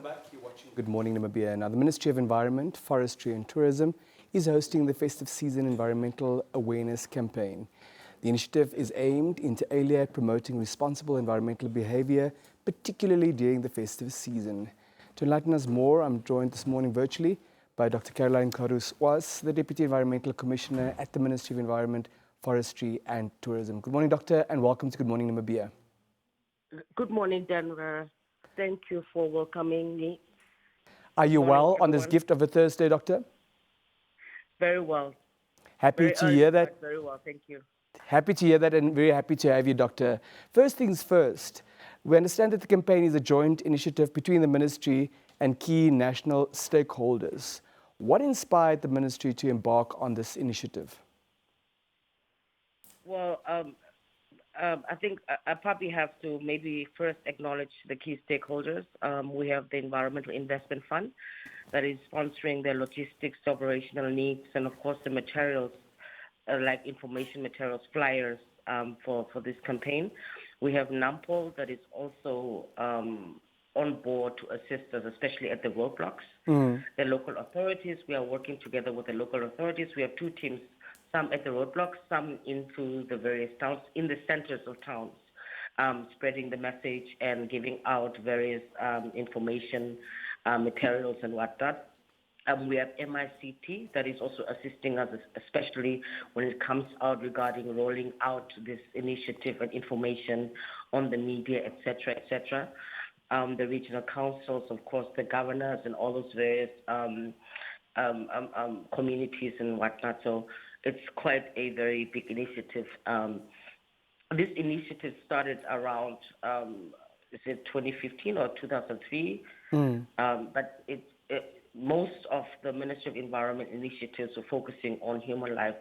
back. You're watching Good Morning Namibia. Now, the Ministry of Environment, Forestry and Tourism is hosting the Festive Season Environmental Awareness Campaign. The initiative is aimed inter alia at promoting responsible environmental behaviour, particularly during the festive season. To enlighten us more, I'm joined this morning virtually by Dr. Garus-Oas, the Deputy Environmental Commissioner at the Ministry of Environment, Forestry and Tourism. Good morning, Doctor, and welcome to Good Morning Namibia. Good morning, Denver. Thank you for welcoming me. Are you well on this gift of a Thursday, Doctor? Very well. Happy to hear that. Very well, thank you. Happy to hear that and very happy to have you, Doctor. First things first, we understand that the campaign is a joint initiative between the Ministry and key national stakeholders. What inspired the Ministry to embark on this initiative? Well, I think I probably have to maybe first acknowledge the key stakeholders. We have the Environmental Investment Fund that is sponsoring the logistics, operational needs, and of course the materials, like information materials, flyers for this campaign. We have NAMPOL that is also on board to assist us, especially at the roadblocks. The local authorities, we are working together with the local authorities. We have two teams, some at the roadblocks, some into the various towns, in the centers of towns, spreading the message and giving out various information, materials and whatnot. We have MICT that is also assisting us, especially when it comes out regarding rolling out this initiative and information on the media, etc., etc. The regional councils, of course, the governors and all those various communities and whatnot. So it's quite a very big initiative. This initiative started around, is it 2015 or 2003? But most of the Ministry of Environment initiatives are focusing on human life,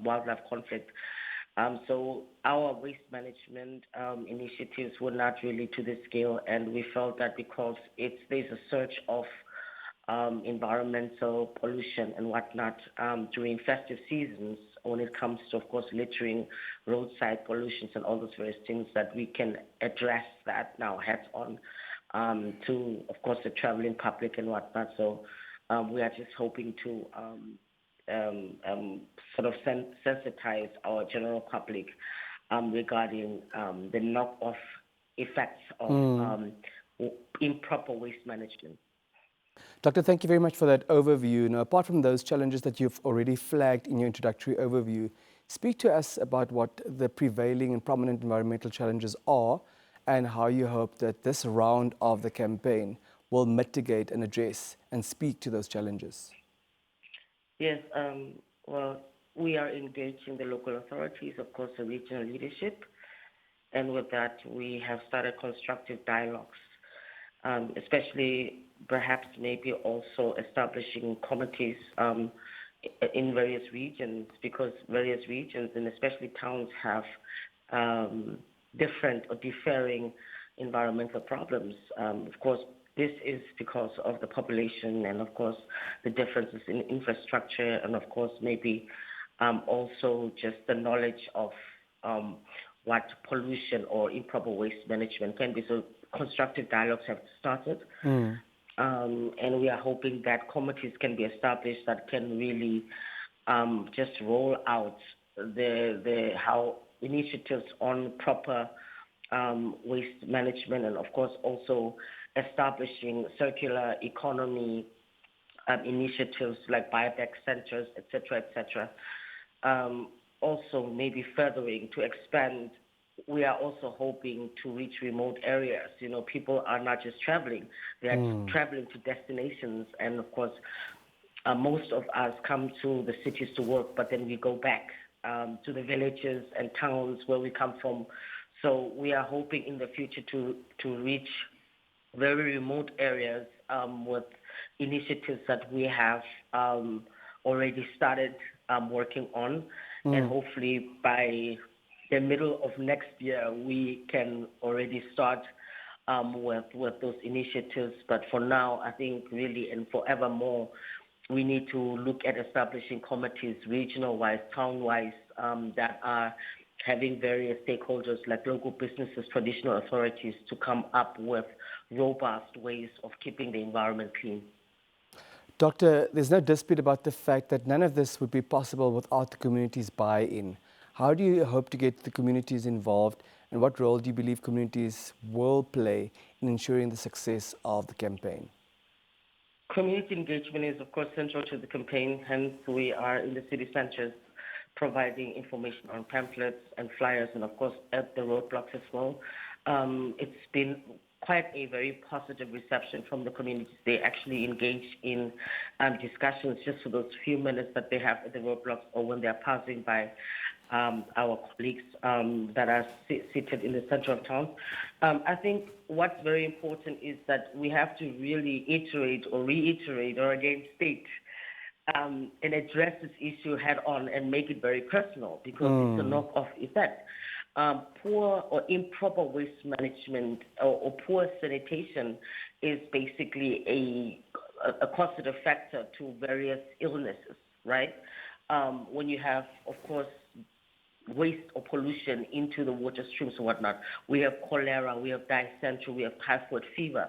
wildlife conflict. So our waste management initiatives were not really to this scale, and we felt that because there's a surge of environmental pollution and whatnot during festive seasons, when it comes to, of course, littering, roadside pollutions and all those various things, that we can address that now heads on to, of course, the traveling public and whatnot. So we are just hoping to sort of sensitize our general public regarding the knock-off effects of improper waste management. Doctor, thank you very much for that overview. Now, apart from those challenges that you've already flagged in your introductory overview, speak to us about what the prevailing and prominent environmental challenges are and how you hope that this round of the campaign will mitigate and address and speak to those challenges. Yes, well, we are engaging the local authorities, of course, the regional leadership, and with that, we have started constructive dialogues, especially perhaps maybe also establishing committees in various regions, because various regions and especially towns have different or differing environmental problems. Of course, this is because of the population and, of course, the differences in infrastructure and, of course, maybe also just the knowledge of what pollution or improper waste management can be. So constructive dialogues have started. And we are hoping that committees can be established that can really just roll out how initiatives on proper waste management, and of course also establishing circular economy initiatives like buyback centers, etc., etc. Also maybe furthering to expand. We are also hoping to reach remote areas. You know, people are not just traveling, they are traveling to destinations. And of course, most of us come to the cities to work, but then we go back to the villages and towns where we come from. So we are hoping in the future to reach very remote areas with initiatives that we have already started working on. And hopefully by the middle of next year, we can already start with those initiatives. But for now, I think really and forevermore, we need to look at establishing committees regional-wise, town-wise, that are having various stakeholders like local businesses, traditional authorities to come up with robust ways of keeping the environment clean. Doctor, there's no dispute about the fact that none of this would be possible without the community's buy-in. How do you hope to get the communities involved, and what role do you believe communities will play in ensuring the success of the campaign? Community engagement is, of course, central to the campaign. Hence, we are in the city centres providing information on pamphlets and flyers, and, of course, at the roadblocks as well. It's been quite a very positive reception from the communities. They actually engage in discussions just for those few minutes that they have at the roadblocks or when they're passing by our colleagues that are seated in the center of town. I think what's very important is that we have to really reiterate or again state and address this issue head on and make it very personal, because it's a knock-off effect. Poor or improper waste management or poor sanitation is basically a causative factor to various illnesses, right? When you have, of course, waste or pollution into the water streams and whatnot, we have cholera, we have dysentery, we have typhoid fever,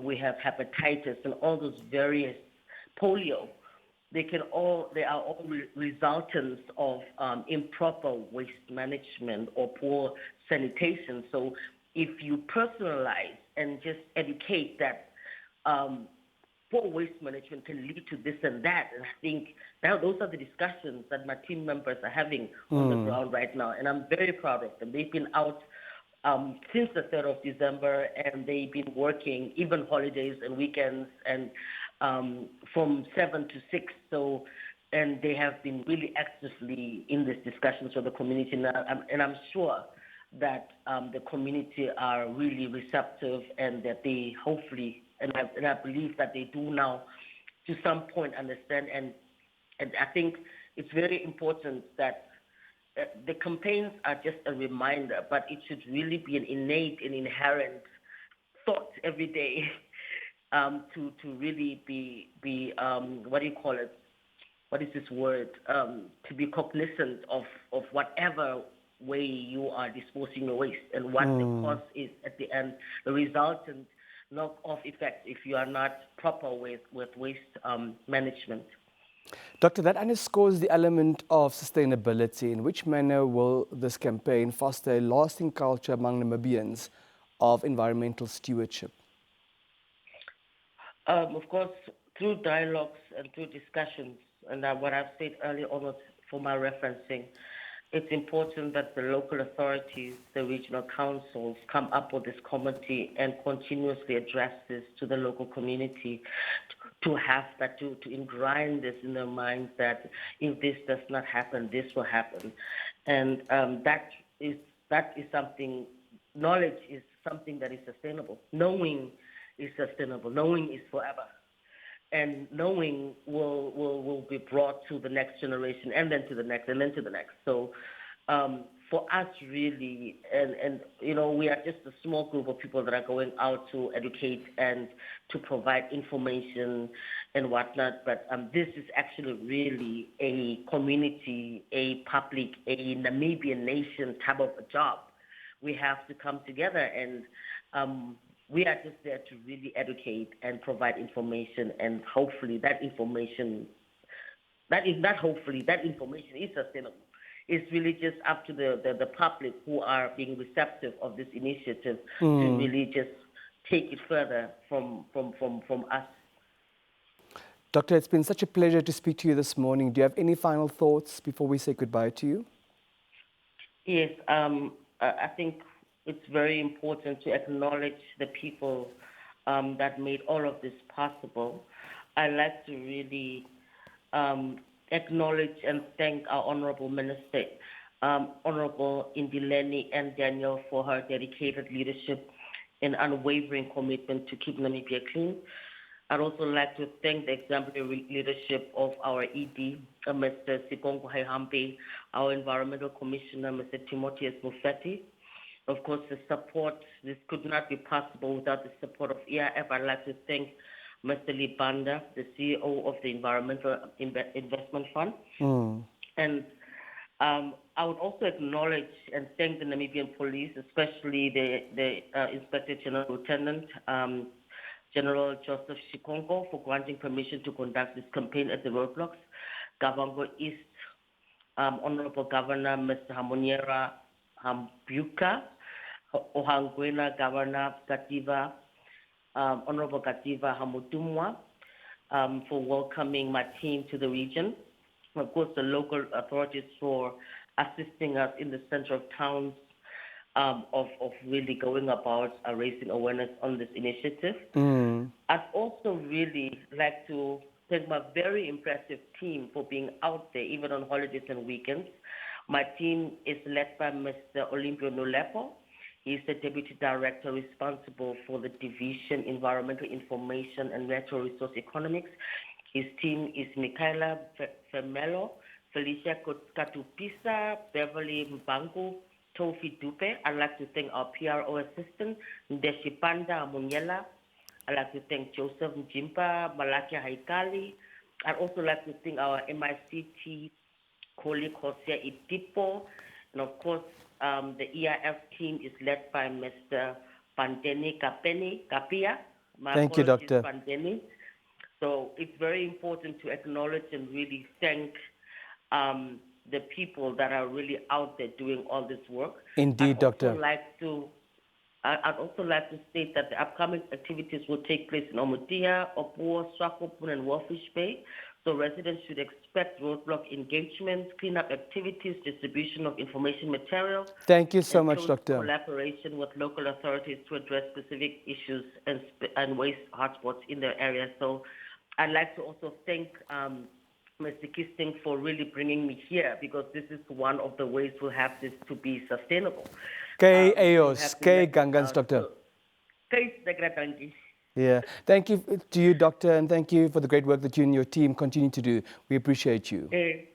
we have hepatitis, and all those various polio. They are all resultants of improper waste management or poor sanitation. So if you personalize and just educate that poor waste management can lead to this and that, and I think those are the discussions that my team members are having on the ground right now, and I'm very proud of them. They've been out since the 3rd of December, and they've been working even holidays and weekends, and from 7 to 6. So, and they have been really actively in these discussions with the community now, and I'm sure that the community are really receptive, and that they hopefully, and I believe that they do now, to some point understand, and I think it's very important that the campaigns are just a reminder, but it should really be an innate and inherent thought every day to really be what do you call it? What is this word? To be cognizant of whatever way you are disposing your waste, and what the cause is at the end, the resultant knock-off effect if you are not proper with waste management. Doctor, that underscores the element of sustainability. In which manner will this campaign foster a lasting culture among Namibians of environmental stewardship? Of course, through dialogues and through discussions, and what I've said earlier on for my referencing, it's important that the local authorities, the regional councils, come up with this committee and continuously address this to the local community, to have that, to ingrain this in their minds that if this does not happen, this will happen. And that is something, knowledge is something that is sustainable. Knowing is sustainable. Knowing is forever. And knowing will be brought to the next generation, and then to the next, and then to the next. So for us, really, and you know, we are just a small group of people that are going out to educate and to provide information and whatnot. But this is actually really a community, a public, a Namibian nation type of a job. We have to come together, and we are just there to really educate and provide information, and hopefully that information is sustainable. It's really just up to the public who are being receptive of this initiative to really just take it further from us. Doctor, it's been such a pleasure to speak to you this morning. Do you have any final thoughts before we say goodbye to you? Yes, I think it's very important to acknowledge the people that made all of this possible. I'd like to really acknowledge and thank our Honorable Minister, Honorable Indileni and Daniel, for her dedicated leadership and unwavering commitment to keep Namibia clean. I'd also like to thank the exemplary leadership of our ED, Mr. Sikongo Haihampe, our Environmental Commissioner, Mr. Timotheus Mufeti. Of course, the support, this could not be possible without the support of EIF. I'd like to thank Mr. Libanda, the CEO of the Environmental Investment Fund. And I would also acknowledge and thank the Namibian police, especially the Inspector General Lieutenant General Joseph Shikongo, for granting permission to conduct this campaign at the roadblocks. Kavango East, Honorable Governor Mr. Hamoniera Hambuka, Ohangwena Governor Kativa, Honorable Kativa Hamutumwa, for welcoming my team to the region. Of course, the local authorities for assisting us in the center of towns of really going about raising awareness on this initiative. I'd also really like to thank my very impressive team for being out there, even on holidays and weekends. My team is led by Mr. Olympio Nolepo. He's the Deputy Director responsible for the Division Environmental Information and Natural Resource Economics. His team is Michaela Femelo, Felicia Katupisa, Beverly Mbangu, Tofi Dupe. I'd like to thank our PRO assistant, Ndeshipanda Amunyela. I'd like to thank Joseph Njimpa, Malakia Haikali. I'd also like to thank our MICT colleague, Jose Itipo. And of course, the EIF team is led by Mr. Pandeni Kapia. Thank you, Doctor. Pandeni. So it's very important to acknowledge and really thank the people that are really out there doing all this work. Indeed, Doctor. I'd also like to state that the upcoming activities will take place in Omutia, Opuo, Swakopun, and Wolfish Bay. So residents should expect roadblock engagements, cleanup activities, distribution of information material. Thank you so much, Doctor. Collaboration with local authorities to address specific issues and waste hotspots in their area. So I'd like to also thank Mr. Kisting for really bringing me here, because this is one of the ways we'll have this to be sustainable. K-AOS, K-Gangans, Doctor. Yeah. Thank you to you, Doctor, and thank you for the great work that you and your team continue to do. We appreciate you. We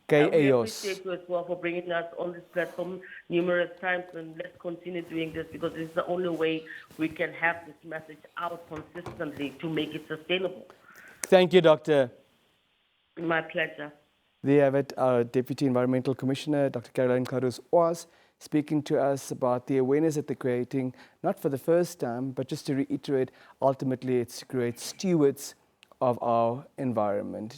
appreciate you as well for bringing us on this platform numerous times, and let's continue doing this, because this is the only way we can have this message out consistently to make it sustainable. Thank you, Doctor. My pleasure. There you have it, our Deputy Environmental Commissioner, Dr. Caroline Garus-Oas, speaking to us about the awareness that they're creating, not for the first time, but just to reiterate, ultimately it's to create stewards of our environment.